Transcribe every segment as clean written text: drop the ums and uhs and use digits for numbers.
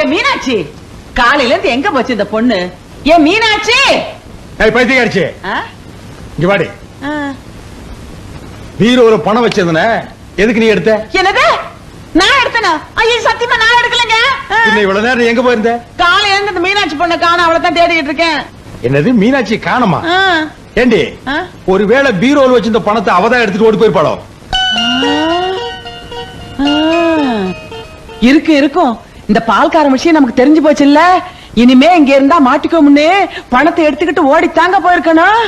ஏ மீனாட்சி, காலையில இருந்து எங்க போச்சு இந்த பொண்ணு? ஏ மீனாட்சி, பைத்தியக்காரிச்சு, இங்க வாடி. பீரோல பணம் வச்சதுனே எதுக்கு நீ எடுத்த? என்னது நான் எடுத்தனா? ஐயோ சத்தியமா நான் எடுக்கலங்க. இவ்வளவு நேரம் எங்க போயிருந்த? காலையில இருந்து இந்த மீனாட்சி பொண்ணை காணோம், அவளை தான் தேடிட்டு இருக்கேன். என்னது மீனாட்சி காணோமா? ஏண்டி ஒருவேளை பீரோல வச்சிருந்த பணத்தை அவதான் எடுத்துட்டு ஓடி போயிருப்பாளோ? இருக்கும். இந்த பால்கார விஷயம் நமக்கு தெரிஞ்சு போச்சு இல்ல? இனிமே இங்க இருந்தா மாட்டிக்கோம்னு பணத்தை எடுத்துக்கிட்டு ஓடி தாங்க போயிருக்கணும்.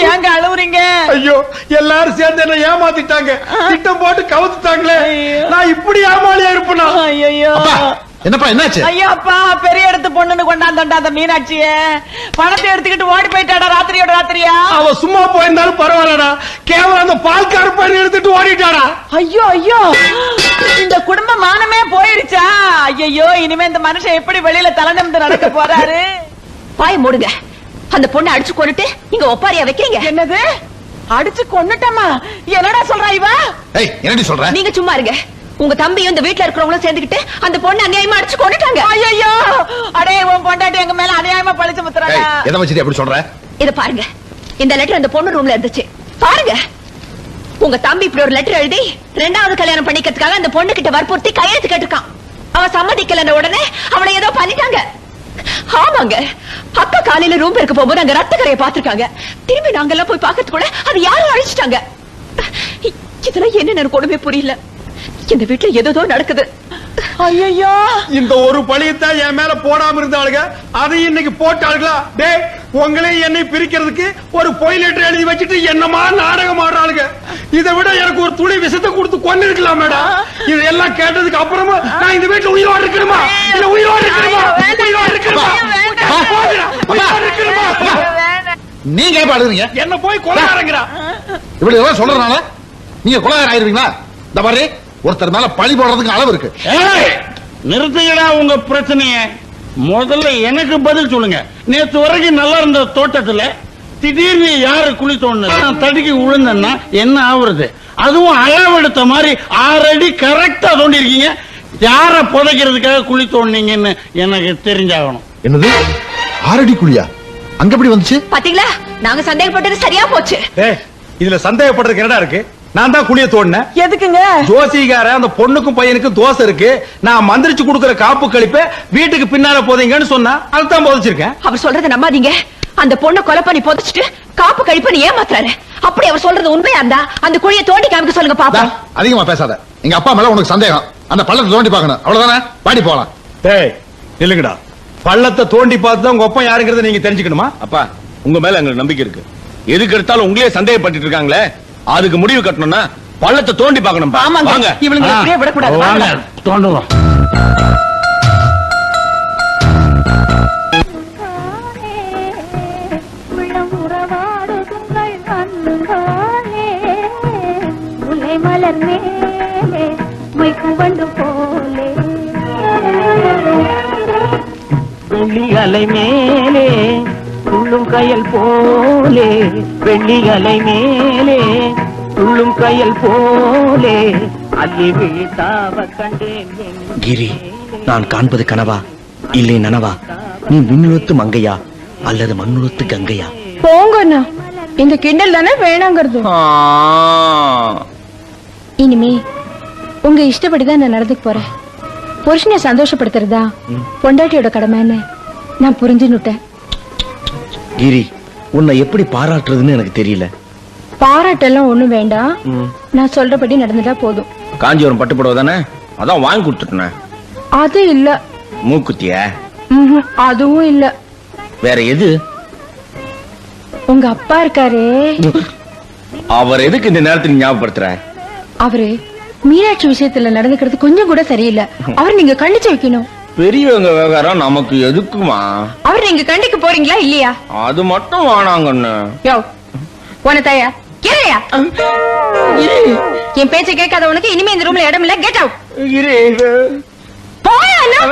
ஏங்க அழுவுறீங்க? ஐயோ எல்லாரும் சேர்ந்து என்ன ஏமாத்திட்டாங்க, திட்டம் போட்டு கவுத்துட்டாங்களே. நான் இப்படி ஏமாளியா இருப்பேனா? ஐயோ என்னப்பா என்னாச்சு? ஐயோ அப்பா, பெரிய இடத்து பொண்ணுன்னு கொண்டாந்தா அந்த மீனாட்சிய பணத்தை எடுத்துக்கிட்டு ஓடி போயிட்டாடா ராத்திரியோட ராத்திரியா. அவ சும்மா போயிருந்தாலும் பரவாயில்லடா, கேவலம் அந்த பால்கார பையன் எடுத்துட்டு ஓடிட்டாடா. ஐயோ ஐயோ, இந்த குடும்ப மானமே போயிருச்சா? ஐயோ இனிமே இந்த மனுஷன் எப்படி வெளியில தலை நிமிர்ந்து நடக்க போறாரு? பாய் மூடுங்க. அந்த பொண்ணை அடிச்சு கொண்டுட்டு இங்க ஒப்பாரியா வைக்கிறீங்க. என்னது அடிச்சு கொன்னுட்டமா? என்னடா சொல்றா இவ? என்னடி சொல்ற? நீங்க சும்மா இருங்க. உங்க தம்பியும் இந்த வீட்ல இருக்கிறவங்களும் சேர்ந்துக்கிட்டு அந்த பொண்ணை அநியாயமா அடிச்சு கொண்டுட்டாங்க. ஐயோ அடே, உன் பொண்டாட்டி எங்க மேல அநியாயமா பழிச்சு முத்துறாங்க. எதை வச்சிட்டு அப்படி சொல்ற? இத பாருங்க, இந்த லெட்டர் அந்த பொண்ணு ரூம்ல இருந்துச்சு. பாருங்க, உங்க தம்பி இப்படி ஒரு லெட்டர் எழுதி 2வது கல்யாணம் பண்ணிக்கிறதுக்காக அந்த பொண்ணு கிட்ட வற்புறுத்தி கையெழுத்து கேட்டிருக்கான். அவ சம்மதிக்கலன்ற உடனே அவளை ஏதோ பண்ணிட்டாங்க. ஆமாங்க, அப்பா காலையில ரூம் இருக்க போகும்போது அங்க ரத்த கரையை பாத்துருக்காங்க. திரும்பி நாங்க எல்லாம் போய் பாக்கிறது கூட அது யாரும் அழிச்சிட்டாங்க. இதெல்லாம் என்ன எனக்கு ஒண்ணுமே புரியல. இந்த வீட்டுல ஏதோ நடக்குது. ஐயோ, இந்த ஒரு பழியத்தான் என் மேல போடாம இருந்தாளுங்க, அதை இன்னைக்கு போட்டாளுங்களா? டே, உங்களே என்னை பிரிக்கிறதுக்கு ஒரு பொய் லெட்டர் எழுதி வச்சுட்டு என்னமா நாடகம் ஆடுறாளுங்க. இதை விட எனக்கு ஒரு துளி விஷத்தை கொடுத்து கொண்டு இருக்கலாம் மேடம். இதெல்லாம் கேட்டதுக்கு அப்புறமா நான் இந்த வீட்டுல உயிரோடு இருக்கணுமா? இல்ல உயிரோடு இருக்கணுமா? உயிரோடு இருக்கணுமா? நீங்க பாடுறீங்க, என்ன போய் கொலைகாரங்கிறா. இப்படி எல்லாம் சொல்றதுனால நீங்க கொலைகாரர் ஆயிருவீங்களா? இந்த மாதிரி ஒருத்தர் மேல பழி போடுறதுக்கு அளவு இருக்கு. நிறுத்துங்கடா உங்க பிரச்சனைய. முதல்ல எனக்கு பதில் சொல்லுங்க. நேற்று வரைக்கும் நல்லா இருந்த தோட்டத்துல திடீர்னு யாரு குழி தோணுது? நான் தடுக்கி விழுந்தேன்னா என்ன ஆகுறது? அதுவும் அளவெடுத்த மாதிரி 6 அடி கரெக்டா தோண்டி இருக்கீங்க. யார புதைக்கிறதுக்காக குழி தோண்டினீங்கன்னு எனக்கு தெரிஞ்சாகணும். என்னது 6 அடி குழியா? அங்க எப்படி வந்துச்சு? பாத்தீங்களா, நாங்க சந்தேகப்பட்டது சரியா போச்சு. இதுல சந்தேகப்படுறதுக்கு என்னடா இருக்கு? நான் தான் குழிய தோண்டினேன். எதுக்குங்க? ஜோசிகார அந்த பொண்ணுக்கும் பையனுக்கும் தோசை இருக்கு, நான் மந்திரிச்சு கொடுக்கிற காப்பு கழிப்ப வீட்டுக்கு பின்னால போதீங்கன்னு சொன்னா அதுதான் போதிச்சிருக்கேன். அவர் சொல்றதை நம்பாதீங்க. அந்த பொண்ணை கொலை பண்ணி புதைச்சிட்டு காப்பு கழிப்பன்னு ஏமாத்துறாரு. அப்படி அவர் சொல்றது உண்மையா இருந்தா அந்த குழியை தோண்டி காமிக்க சொல்லுங்க பாப்போம். அதிகமா பேசாத. எங்க அப்பா மேல உனக்கு சந்தேகம், அந்த பள்ளத்தை தோண்டி பார்க்கணும், அவ்வளவுதானே? பாடி போலாம். டேய் நில்லுங்கடா, பள்ளத்தை தோண்டி பார்த்து தான் உங்க அப்பா யாருங்கிறத நீங்க தெரிஞ்சுக்கணுமா? அப்பா, உங்க மேல எங்களுக்கு நம்பிக்கை இருக்கு. எதுக்கு எடுத்தாலும் உங்களே சந்தேகப்பட்டு இருக்காங்களே, அதுக்கு முடிவு கட்டணும்னா பள்ளத்தை தோண்டி பார்க்கணும். ஆமாங்க, இவங்க அப்படியே விடக்கூடாது. வாங்க தோண்டுவோம். மலர் மேலே மைக்கும் வண்டு போலே வெள்ளி அலை மேலே துள்ளும் கயல் போலே, வெள்ளி அலை மேலே துள்ளும் கயல் போலே அள்ளி வீழ்த்தாவ கண்டேன். கிரி, நான் காண்பது கனவா இல்லை நனவா? நீ விண்ணுலத்து மங்கையா அல்லது மண்ணுலத்து கங்கையா? போங்கண்ணா, இந்த கிண்டல் தானே வேணாங்கிறது. இனிமே உங்க இஷ்டப்படிதான் நான் நடந்துக்கு போறேன். புருஷனை சந்தோஷப்படுத்துறதா பொண்டாட்டியோட கடமைன்னு நான் புரிஞ்சுன்னுட்டேன். கிரி, உன்னை எப்படி பாராட்டுறதுன்னு எனக்கு தெரியல. பாராட்டெல்லாம் ஒண்ணும் வேண்டாம், நான் சொல்றபடி நடந்துட்டா போதும். காஞ்சிபுரம் பட்டு புடவை தானே, அதான் வாங்கி கொடுத்துட்டேன். அது இல்ல. மூக்குத்திய? அதுவும் இல்ல. வேற எது? உங்க அப்பா இருக்காரே, அவர் எதுக்கு இந்த நேரத்தில் ஞாபகப்படுத்துற? அவரு மீனாட்சி விஷயத்துல நடந்துக்கிறது கொஞ்சம் கூட சரியில்லை. அவர் நீங்க கண்டிச்சு வைக்கணும். பெரியவங்க விவகாரம் நமக்கு எதுக்குமா? அவர் நீங்க கண்டிக்க போறீங்களா இல்லையா? அது மட்டும் வானாங்கன்னு. யோ போன தாயா கேளையா, என் பேச்சை கேட்காத உனக்கு இனிமே இந்த ரூம்ல இடம் இல்ல. Get out. போயா.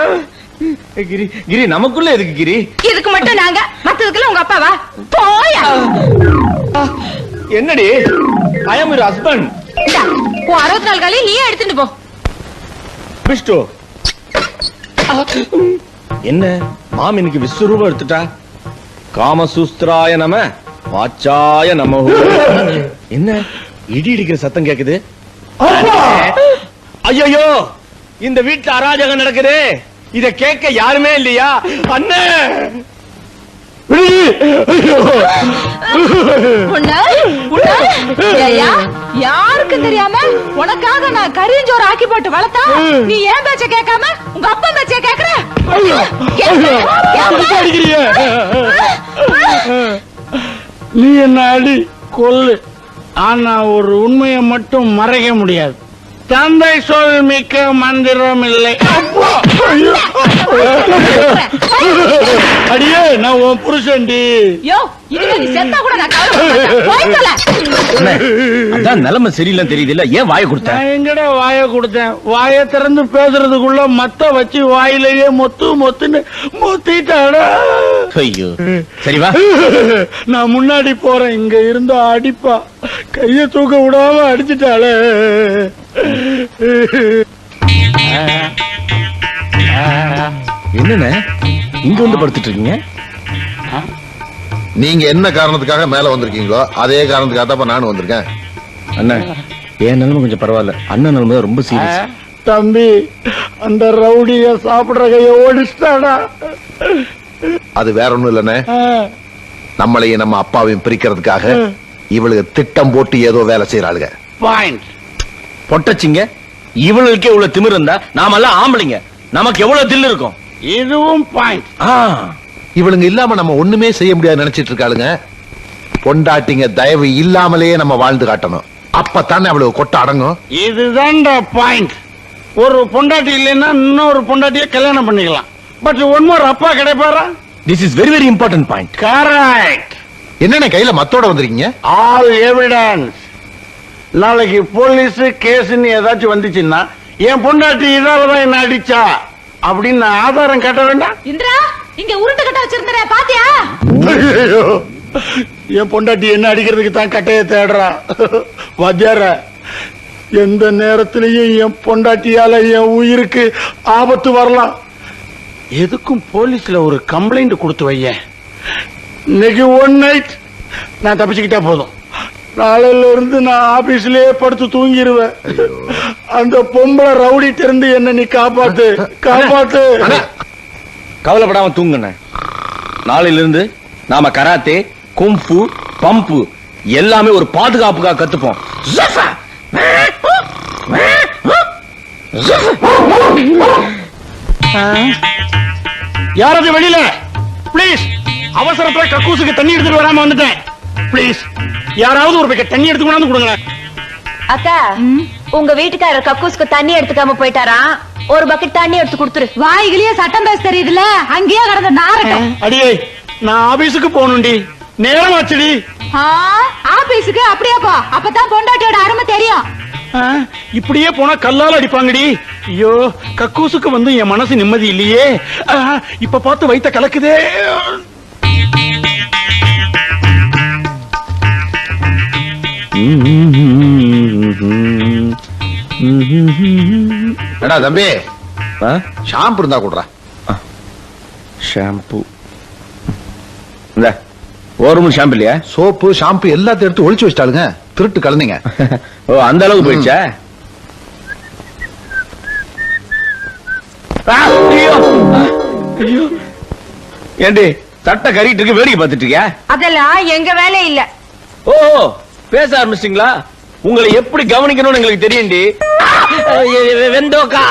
கிரி, கிரி நமக்குள்ள எதுக்கு கிரி? இதுக்கு மட்டும் நாங்க, மத்ததுக்குள்ள உங்க அப்பாவா? போயா. என்னடி? ஐ அம் யுவர் ஹஸ்பண்ட். 64 காலையும் நீயே எடுத்துட்டு போ. விஷ்ணு என்ன மாமினுக்கு விஸ்வரூபம் எடுத்துட்டா? காமசூஸ்திராய நம வாச்சாய நம. என்ன இடி இடிக்கிற சத்தம் கேக்குது? ஐயோ, இந்த வீட்டுல அராஜகம் நடக்குது. இத கேட்க யாருமே இல்லையா? அண்ணே, யாருக்கு தெரியாம உனக்காக நான் கரிஞ்சோறு ஆக்கி போட்டு வளர்த்தா நீ ஏன் பேச்ச கேட்காம உங்க அப்பா பேச்ச கேக்குற? நீ என்ன அடி கொல்லு, ஆனா ஒரு உண்மையை மட்டும் மறைக்க முடியாது. தந்தை சொல் மிக்க மந்திரம் இல்லை. அடியே, நான் உன் புருஷன்டி. அதான் நிலைமை சரியில்லைன்னு தெரியுது இல்ல, ஏன் வாயை கொடுத்த? நான் எங்கடா வாயை கொடுத்தேன்? வாயை திறந்து பேசுறதுக்குள்ள மத்த வச்சு வாயிலேயே மொத்துன்னு மொத்திட்டாடா. ஐயோ, சரி வா. நான் முன்னாடி போறேன், இங்க இருந்தா அடிப்பா. கைய தூக்க விடாம அடிச்சுட்டாளே. என்னண்ணே இங்க வந்து படுத்துட்டு இருக்கீங்க? நீங்க என்ன காரணத்துக்காக மேல வந்திருக்கீங்களோ அதே காரணத்துக்காக தான் நானும் வந்திருக்கேன். அண்ணன் என் நிலைமை கொஞ்சம் பரவாயில்ல, அண்ணன் நிலைமை தான் ரொம்ப சீரியஸ். தம்பி, அந்த ரவுடிய சாப்பிடுற கைய ஓடிச்சிட்டாடா. அது வேற ஒண்ணும் இல்லண்ணே, நம்மளையும் நம்ம அப்பாவையும் பிரிக்கிறதுக்காக இவளுக்கு திட்டம் போட்டு ஏதோ வேலை செய்யறாளுங்க. பாயிண்ட். பொட்டச்சிங்க, இவளுக்கே இவ்வளவு திமிரு இருந்தா நாமெல்லாம் ஆம்பளைங்க, நமக்கு எவ்வளவு தில்லு இருக்கும். இதுவும் பாயிண்ட். இவளுங்க இல்லாம நம்ம ஒண்ணுமே செய்ய முடியாது நினைச்சிட்டு இருக்காளுங்க. பொண்டாட்டிங்க தயவு இல்லாமலேயே நம்ம வாழ்ந்து காட்டணும், அப்பத்தானே அவளுக்கு கொட்ட அடங்கும். இதுதான்டா பாயிண்ட். ஒரு பொண்டாட்டி இல்லைன்னா இன்னொரு பொண்டாட்டிய கல்யாணம் பண்ணிக்கலாம். பட் ஒன் மோர் அப்பா கிடைப்பாரா? This is very very important point. Correct. என்னென்ன கையில மத்தோட வந்திருக்கீங்க? All evidence. நாளைக்கு போலீஸ் கேஸ்ன்னு ஏதாச்சும் வந்துச்சுன்னா என் பொண்டாட்டி இதாலதான் என்ன அடிச்சா அப்படின்னு நான் ஆதாரம் கட்ட வேண்டாம். இந்திரா, இங்க உருட்டு கட்ட வச்சிருந்தே பாத்தியா? என் பொண்டாட்டி என்ன அடிக்கிறதுக்கு தான் கட்டைய தேடுறா. வாத்தியார, எந்த நேரத்திலையும் என் பொண்டாட்டியால என் உயிருக்கு ஆபத்து வரலாம். எதுக்கும் போலீஸ்ல ஒரு கம்ப்ளைண்ட் கொடுத்து வையேன். இன்னைக்கு ஒன் நைட் நான் தப்பிச்சுக்கிட்டா போதும், நாளையில இருந்து நான் ஆபீஸ்லயே படுத்து தூங்கிடுவேன். அந்த பொம்பளை ரவுடிட்டு இருந்து என்ன நீ காப்பாத்து, காப்பாத்து. கவலைப்படாம தூங்குன. நாளையில இருந்து நாம கராத்தே, கும்ஃபு, பம்பு எல்லாமே ஒரு பாதுகாப்புக்காக கத்துப்போம். யாராவது வெளியில பிளீஸ். அவசரத்துல கக்கூசுக்கு தண்ணி எடுத்துட்டு வராம வந்துட்டேன். பிளீஸ் யாராவது ஒரு பக்கெட் தண்ணி எடுத்து கொண்டாந்து கொடுங்க. அக்கா, உங்க வீட்டுக்காரர் கக்கூஸ்க்கு தண்ணி எடுத்துக்காம போயிட்டாரா? ஒரு பக்கெட் தண்ணி எடுத்து கொடுத்துரு. வாய்கிலேயே சட்டம் பேச தெரியுதுல, அங்கேயே கடந்த நாரட்டம். அடியே, நான் ஆபீஸுக்கு போகணும்டி, நேரம் ஆச்சுடி. ஆபீஸுக்கு அப்படியே போ, அப்பதான் பொண்டாட்டியோட அருமை தெரியும். இப்படியே போனா கல்லால அடிப்பாங்கடி. ஐயோ, கக்கூசுக்கு வந்து என் மனசு நிம்மதி இல்லையே. இப்ப பார்த்து வைத்த கலக்குதே. எடா தம்பி, ஷாம்பு இருந்தா கூடுறா. ஷாம்பு இந்த ஒரு ஷாம்பு இல்லையா? சோப்பு ஷாம்பு எல்லாத்தையும் எடுத்து ஒளிச்சு வச்சிட்டாளுங்க, திருட்டு கலந்தீங்க. ஓ, அந்த அளவுக்கு போயிடுச்சா? ஏண்டி சட்டை கறிட்டு இருக்கு, வேடிக்கை பார்த்துட்டு இருக்கியா? அதெல்லாம் எங்க வேலை இல்ல. ஓ, பேச ஆரம்பிச்சிட்டீங்களா? உங்களை எப்படி கவனிக்கணும்னு எங்களுக்கு தெரியும்டி. வெந்தோக்கா,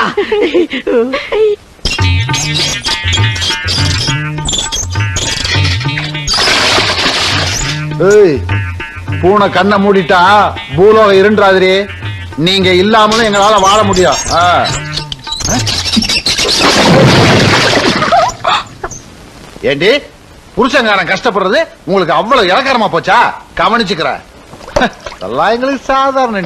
பூனை கண்ணை மூடிட்டா பூலோகம் இருண்டாதிரி. நீங்க இல்லாமலும் எங்களால வாழ முடியும். ஏண்டி, புருஷங்காரன் கஷ்டப்படுறது உங்களுக்கு அவ்வளவு இலக்காரமா போச்சா? கவனிச்சுக்கிற எல்லாம் எங்களுக்கு சாதாரண.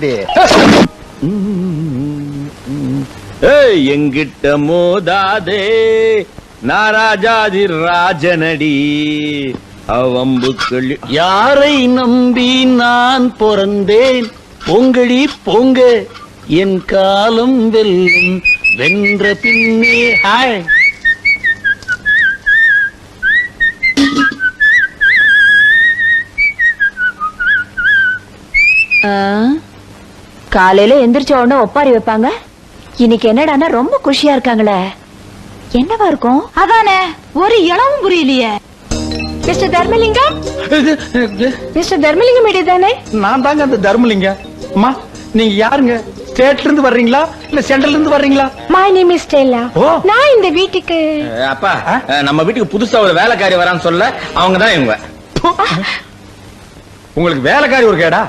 எங்கிட்ட மோதாதே, நாராஜாதி ராஜனடி அவம்புக்கள். யாரை நம்பி நான் பிறந்தேன்? பொங்கடி பொங்க, என் காலம் வெல்லும் வென்ற பின்னே. ஹாய் காலையில எந்திரிச்ச உடனே ஒப்பாரி வைப்பாங்க. இன்னைக்கு என்னடான்னா ரொம்ப குஷியா இருக்காங்களே. என்னவா இருக்கும்? அதானே ஒரு இளவும் புரியலையே. மிஸ்டர் தர்மலிங்கம், மிஸ்டர் தர்மலிங்கம் தானே? நான் தாங்க அந்த தர்மலிங்க. அம்மா நீங்க யாருங்க? ஸ்டேட்ல இருந்து வர்றீங்களா இல்ல சென்ட்ரல்ல இருந்து வர்றீங்களா? My name is Stella. Oh. நான் இந்த வீட்டுக்கு அப்பா நம்ம வீட்டுக்கு புதுசா ஒரு வேலைக்காரி வரான்னு சொல்ல அவங்க தான் இவங்க. உங்களுக்கு வேலைக்காரி ஒரு கேடா?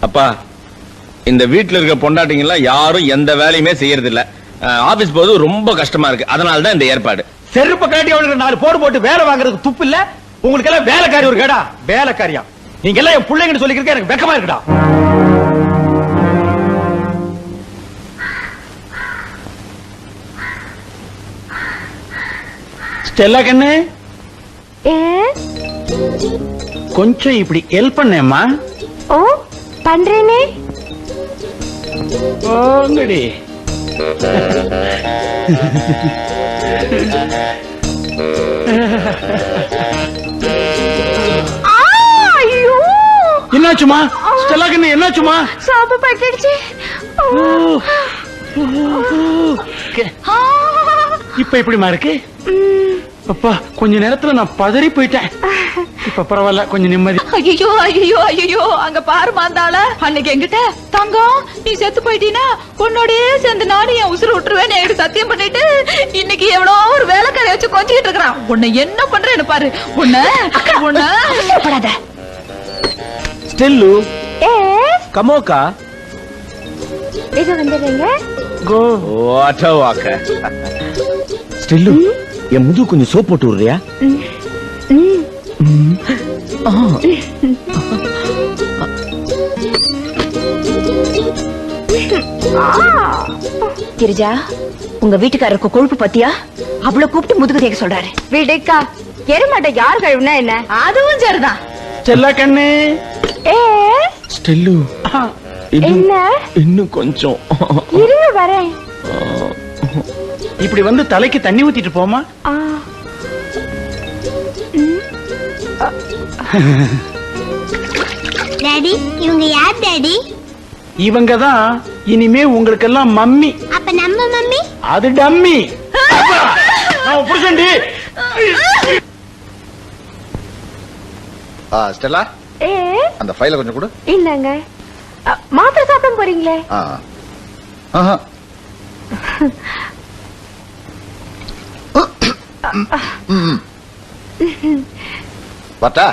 அப்பா இந்த வீட்டுல இருக்க பொண்டாட்டிங்க எல்லாம் யாரும் எந்த வேலையுமே செய்யறது இல்ல. ஆபீஸ் போது ரொம்ப கஷ்டமா இருக்கு. அதனால தான் இந்த ஏற்பாடு. செருப்ப காட்டி அவளுக்கு 4 போடு போட்டு வேலை வாங்குறதுக்கு துப்பு இல்ல. உங்களுக்கு எல்லாம் வேலைக்காரி ஒரு கேடா? வேலைக்காரியா? நீங்க எல்லாம் என் பிள்ளைங்கன்னு சொல்லிக்கிறதுக்கு எனக்கு வெக்கமா இருக்குடா. ஸ்டெல்லா கண்ணு, கொஞ்சம் இப்படி ஹெல்ப் பண்ணேம்மா. ஓ பண்றேனே. ஓங்கடி. ஐயோ என்னாச்சுமா ஸ்டெல்லா கண்ணு, என்னாச்சுமா? சாப்பு பட்டுடுச்சு. இப்ப எப்படிமா இருக்கு? அப்பா கொஞ்ச நேரத்துல நான் பதறி போயிட்டேன். இப்ப பரவாயில்ல, கொஞ்சம் நிம்மதி. ஐயோ ஐயோ ஐயோ, அங்க பாரு மாந்தாள. அன்னைக்கு என்கிட்ட தங்கம் நீ செத்து போயிட்டீனா உன்னோடயே சேர்ந்து நானும் என் உசுறு விட்டுருவேன் எனக்கு சத்தியம் பண்ணிட்டு இன்னைக்கு எவ்வளோ ஒரு வேலைக்காரை வச்சு கொஞ்சிட்டு இருக்கிறான். உன்னை என்ன பண்றேன்னு பாரு. உன்ன ஸ்டெல்லு கமோக்கா இது வந்துடுங்க. கோ. வாக்க ஸ்டெல்லு என் முது கொஞ்சம் சோப் போட்டு விடுறியா? கிரிஜா, உங்க வீட்டுக்காரருக்கு கொழுப்பு பத்தியா? அவ்வளவு கூப்பிட்டு முதுகு தேக்க சொல்றாரு. விடுக்கா, எருமாட்ட யார் கழுவுனா என்ன? அதுவும் சரிதான். ஸ்டெல்லா கண்ணு. ஸ்டெல்லு என்ன? இன்னும் கொஞ்சம் இருங்க வரேன். இப்படி வந்து தலைக்கு தண்ணி ஊத்திட்டு போமா. டாடி, இவங்க யார் டாடி? இவங்க தான் இனிமே உங்களுக்கு எல்லாம் மம்மி. அப்ப நம்ம மம்மி? அது டம்மி. நான் புருஷன்டி. ஸ்டெல்லா அந்த ஃபைல கொஞ்சம் கொடு. இல்லங்க, மாத்திரை சாப்பிட போறீங்களே? பார்த்தா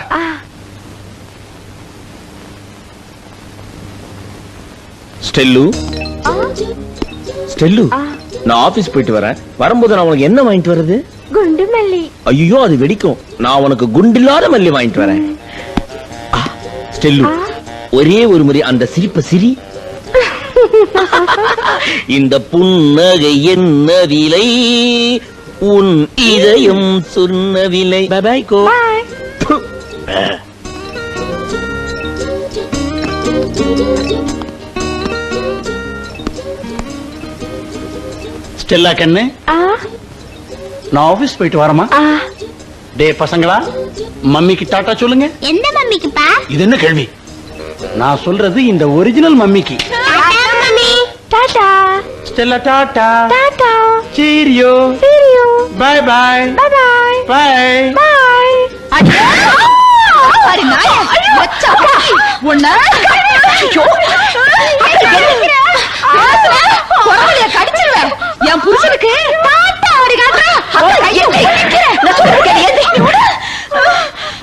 ஸ்டெல்லு, ஸ்டெல்லு நான் ஆபீஸ் போயிட்டு வரேன். வரும்போது நான் உனக்கு என்ன வாங்கிட்டு வர்றது? குண்டு மல்லி. ஐயோ அது வெடிக்கும். நான் உனக்கு குண்டில்லாத மல்லி வாங்கிட்டு வரேன். ஸ்டெல்லு ஒரே ஒரு முறை அந்த சிரிப்ப சிரி. இந்த புன்னகை என்ன விலை, உன் இதயம் சொன்ன விலை. By go. ஸ்டெல்லா கண்ணு, நான் ஆபீஸ் போயிட்டு வரமா? டே பசங்களா, மம்மிக்கு டாட்டா சொல்லுங்க. எந்த மம்மிக்குப்பா? இது என்ன கேள்வி? நான் சொல்றது இந்த ஒரிஜினல் மம்மிக்கு. Mummy. Tata. Stella tata. Tata. Cheerio. Cheerio. Bye bye. Bye bye. Bye. Bye. அடி நாயே, மச்சாப்பா. உன்ன பொறவளைய கடிச்சிருவேன். என் புருஷனுக்கு டாட்டா அடி காட்டுற. நான் சொல்றேன் ஏந்தி.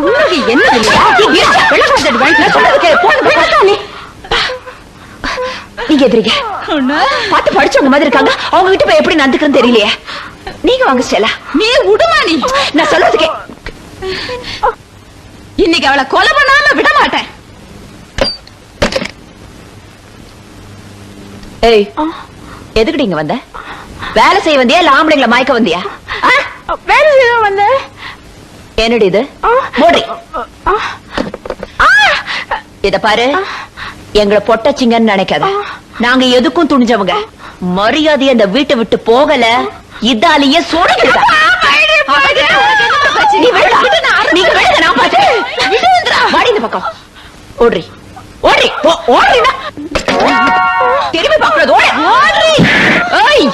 உனக்கு என்ன இல்லையா? வெள்ளக்காரடி வாங்கி நான் சொல்றது கேளு. போன் நீங்க எதிரிங்க பார்த்து படிச்சவங்க மாதிரி இருக்காங்க. அவங்க கிட்ட போய் எப்படி நடந்துக்கிறேன்னு தெரியலையே. நீங்க வாங்க ஸ்டெல்லா. நீ விடுமா? நீ நான் சொல்றதுக்கே இன்னைக்கு அவளை கொலை பண்ணாம விட மாட்டேன். ஏய், எதுக்கு நீங்க வந்த? வேலை செய்ய வந்தியா இல்ல ஆம்பளைங்களை மயக்க வந்தியா? வேலை செய்ய வந்த. என்னடி இது? மூடி. இத பாரு, எங்களை பொட்டச்சிங்கன்னு நினைக்காத. நாங்க எதுக்கும் துணிஞ்சவங்க. மரியாதையை அந்த வீட்டை விட்டு போகல, இதாலேயே சோடிக்கிட்டு நீ விடுடா. நீங்க விடுங்க, நான் பாத்துக்கிறேன். விடுங்கடா. வாடி இந்த பக்கம். ஓடுறி. ஓடுறி. ஓடுறினா. திரும்பி பார்க்கறது ஓடு. ஓடுறி. ஏய்,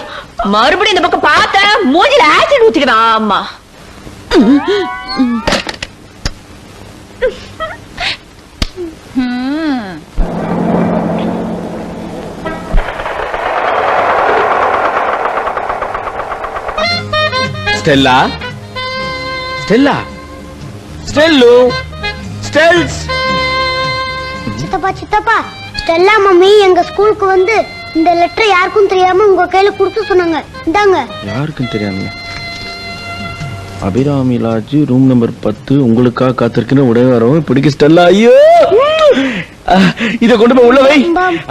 மறுபடியும் இந்த பக்கம் பார்த்த மூஞ்சில ஆசிட் ஊத்திடுவேன். ஆமா. Stella, Stella, Stellu, Stells. சித்தப்பா சித்தப்பா, ஸ்டெல்லா மம்மி எங்க ஸ்கூலுக்கு வந்து இந்த லெட்டர் யாருக்கும் தெரியாம உங்க கையில கொடுத்து சொன்னாங்க. இந்தாங்க. யாருக்கும் தெரியாம அபிராமி லாட்ஜ் ரூம் நம்பர் 10 உங்களுக்காக காத்திருக்கிற உடனே வரவும் பிடிக்க ஸ்டெல்லா. ஐயோ, இத கொண்டு போய் உள்ள வை.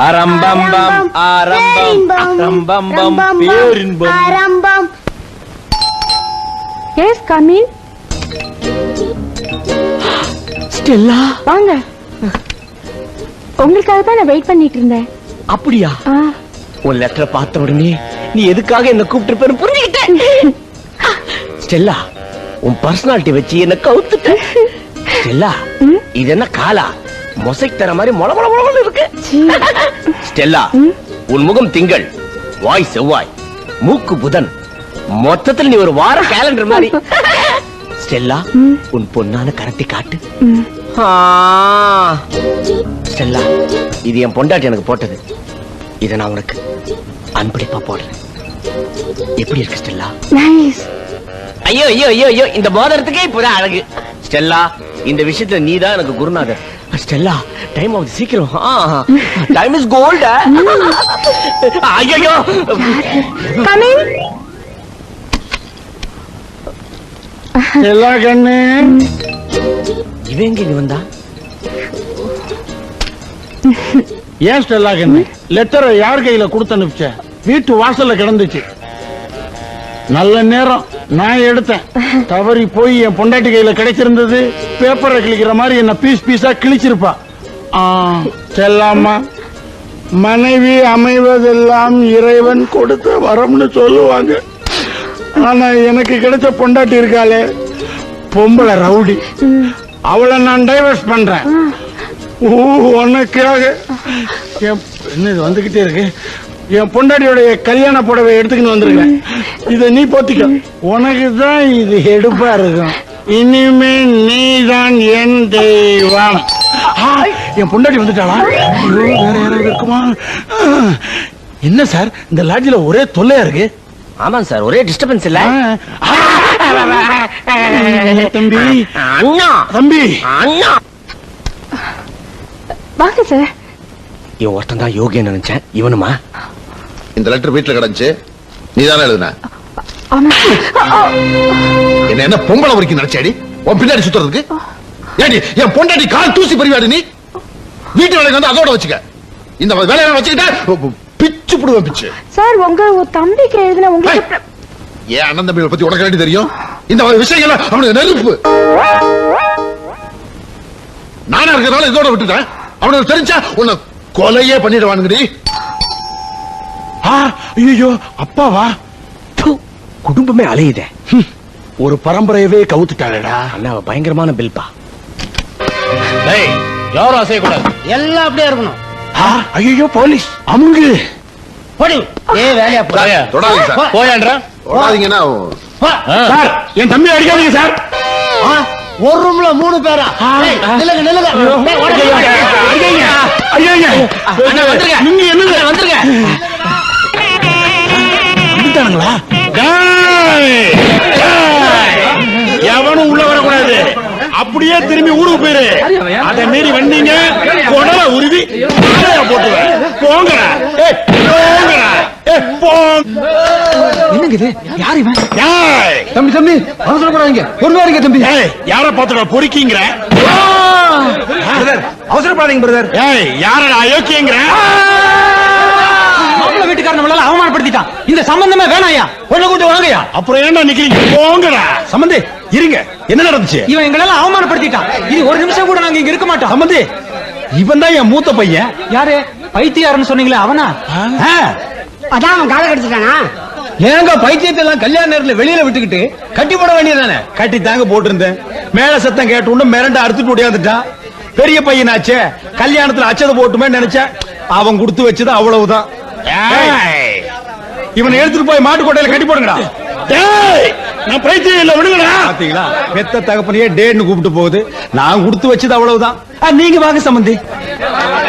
அரம்பம்பம் அரம்பம் பேரின்பம். ஆரம்பம். Yes come in. ஸ்டெல்லா, வாங்க. உங்களுக்காக தான் நான் வெயிட் பண்ணிட்டு இருந்தேன். அப்படியா? உன் லெட்டரை பார்த்த உடனே நீ எதுக்காக என்ன கூப்பிட்டு புரிஞ்சுக்கிட்டேன். ஸ்டெல்லா, உன் பர்சனாலிட்டி வச்சு என்ன கவுத்துட்ட. ஸ்டெல்லா, இது என்ன காலா மொசைக் தர மாதிரி மொள மொள மொள இருக்கு. ஸ்டெல்லா, உன் முகம் திங்கள், வாய் செவ்வாய், மூக்கு புதன், மொத்தத்தில் நீ ஒரு வார கேலண்டர் மாதிரி. ஸ்டெல்லா, உன் பொன்னான கரத்தை காட்டு. ஸ்டெல்லா, இது என் பொண்டாட்டி எனக்கு போட்டது. இதை நான் உனக்கு அன்பளிப்பா போடுறேன். எப்படி இருக்கு ஸ்டெல்லா? நைஸ். ஐயோ ஐயோ ஐயோ ஐயோ, இந்த மோதிரத்துக்கே இப்பதான் அழகு. ஸ்டெல்லா, இந்த விஷயத்துல நீதான் எனக்கு குருநாதர். ஸ்டெல்லா, டைம் ஆகுது, சீக்கிரம். Time is gold. ஐயோ, கமின். எல்லா கண்ணு இவன் எங்க இங்க வந்தா? ஏன் ஸ்டெல்லா கண்ணு லெட்டரை யார் கையில கொடுத்து அனுப்பிச்ச? வீட்டு வாசல்ல கிடந்துச்சு. நல்ல நேரம் நான் எடுத்தேன். தவறி போய் என் பொண்டாட்டி கையில கிடைச்சிருந்தது. பேப்பரை கிழிக்கிற மாதிரி என்ன பீஸ் பீஸா கிழிச்சிருப்பா. செல்லாமா, மனைவி அமைவதெல்லாம் இறைவன் கொடுத்த வரம்னு சொல்லுவாங்க. ஆனா எனக்கு கிடைச்ச பொண்டாட்டி இருக்காளே, பொம்பளை ரவுடி. அவளை நான் டைவர்ஸ் பண்றேன். உனக்காக என்ன இது வந்துகிட்டே இருக்கு. என் பொண்டாட்டியோட கல்யாண புடவை எடுத்துக்கிட்டு வந்திருக்கேன். இத நீ போத்திக்க. உனக்கு தான் இது எடுப்பா இருக்கும். இனிமே நீ தான் என் தெய்வம். என் பொண்டாட்டி வந்துட்டாளா? வேற யாராவது இருக்குமா? என்ன சார், இந்த லாட்ஜில ஒரே தொல்லையா இருக்கு. ஆமாங்க சார், ஒரே டிஸ்டர்பன்ஸ் இல்ல. தம்பி, அண்ணா, தம்பி, அண்ணா. வாங்க சார். இவன் ஒருத்தன் தான் யோகிய நினைச்சேன். இவனுமா? இந்த லெட்டர் வீட்டுல கிடந்துச்சு, நீதானே எழுதுன? ஆமா. என்ன என்ன பொம்பளை வரைக்கும் நினைச்சாடி உன் பின்னாடி சுத்துறதுக்கு? ஏடி, என் பொண்டாட்டி கால் தூசி பறிவாடி. நீ வீட்டு வேலைக்கு வந்து அதோட வச்சுக்க. இந்த வேலையை வச்சுக்கிட்ட பிச்சு புடுவேன் பிச்சு. சார், உங்க தம்பிக்கு எழுதின உங்களுக்கு ஏன் அண்ணன் தம்பிகளை பத்தி உனக்கு வேண்டி தெரியும்? இந்த விஷயங்கள் அவனுக்கு நெருப்பு. நானா இருக்கிறதால இதோட விட்டுட்டேன். அவனுக்கு தெரிஞ்சா உன்னை கொலையே பண்ணிடுவானுங்கடி. ஐயோ, அப்பாவா? குடும்பமே அலையுதே. ஒரு பரம்பரையவே கவுத்துட்டாளடா. அண்ணாவ பயங்கரமான பில்பா. யாரும் அசையக்கூடாது, எல்லாம் அப்படியே இருக்கணும். ஐயோ, போலீஸ் அமுங்கு. போடி. வேலையா தொடாதீங்க சார். போயாண்ட தொடாதீங்கன்னா சார், என் தம்பி அடிக்காதீங்க சார். ஒரு ரூம்ல 3 பேரா? நில்லுங்க நில்லுங்க. நீங்க என்னங்க வந்துருங்க. வந்துட்டானுங்களா? எவனும் உள்ள வரக்கூடாது. அப்படியே திரும்பி ஊருக்கு போயிரு. அதை மீறி வந்தீங்க, கொடல உருவி போட்டுவேன். போங்கடா, போங்கடா. என்னங்க இது? யார் இவன்? தம்பி தம்பி, அவசரப்படாதீங்க. பொறுமையா தம்பி. யார பாத்துடா பொறுக்கிங்கிற? அவசரப்படாதீங்க பிரதர். யாரடா அயோக்கியங்கிற? வீட்டுக்காரன் நம்மளால அவமானப்படுத்திட்டான். இந்த சம்பந்தமே வேணாயா, ஒண்ணு கூட்டு வாங்கயா. அப்புறம் ஏன்டா நிக்கிறீங்க? போங்கடா. சம்பந்தி இருங்க, என்ன நடந்துச்சு? இவன் எங்களெல்லாம் அவமானப்படுத்திட்டான். இது ஒரு நிமிஷம் கூட நாங்க இங்க இருக்க மாட்டோம். சம்பந்தி, இவன் தான் என் மூத்த பையன். யாரு? பைத்தியாருன்னு சொன்னீங்களே அவனா? அதான் அவன் கால கடிச்சிட்டானா? ஏங்க பைத்தியத்தை எல்லாம் கல்யாண நேரத்துல வெளியில விட்டுக்கிட்டு கட்டி போட வேண்டியதானே? கட்டி தாங்க போட்டிருந்தேன். மேல சத்தம் கேட்டு உடனே மிரண்ட அறுத்துட்டு ஓடியாந்துட்டான். பெரிய பையனாச்சே, கல்யாணத்துல அச்சதை போட்டுமே நினைச்சேன். அவன் கொடுத்து வச்சது அவ்வளவுதான். இவனை எடுத்துட்டு போய் மாட்டுக்கோட்டையில கட்டி போடுங்கடா. நான் பைத்தியம் இல்ல, விடுங்கடா. பாத்தீங்களா, பெத்த தகப்பனையே டேன்னு கூப்பிட்டு போகுது. நான் கொடுத்து வச்சது அவ்வளவுதான். நீங்க வாங்க சம்பந்தி.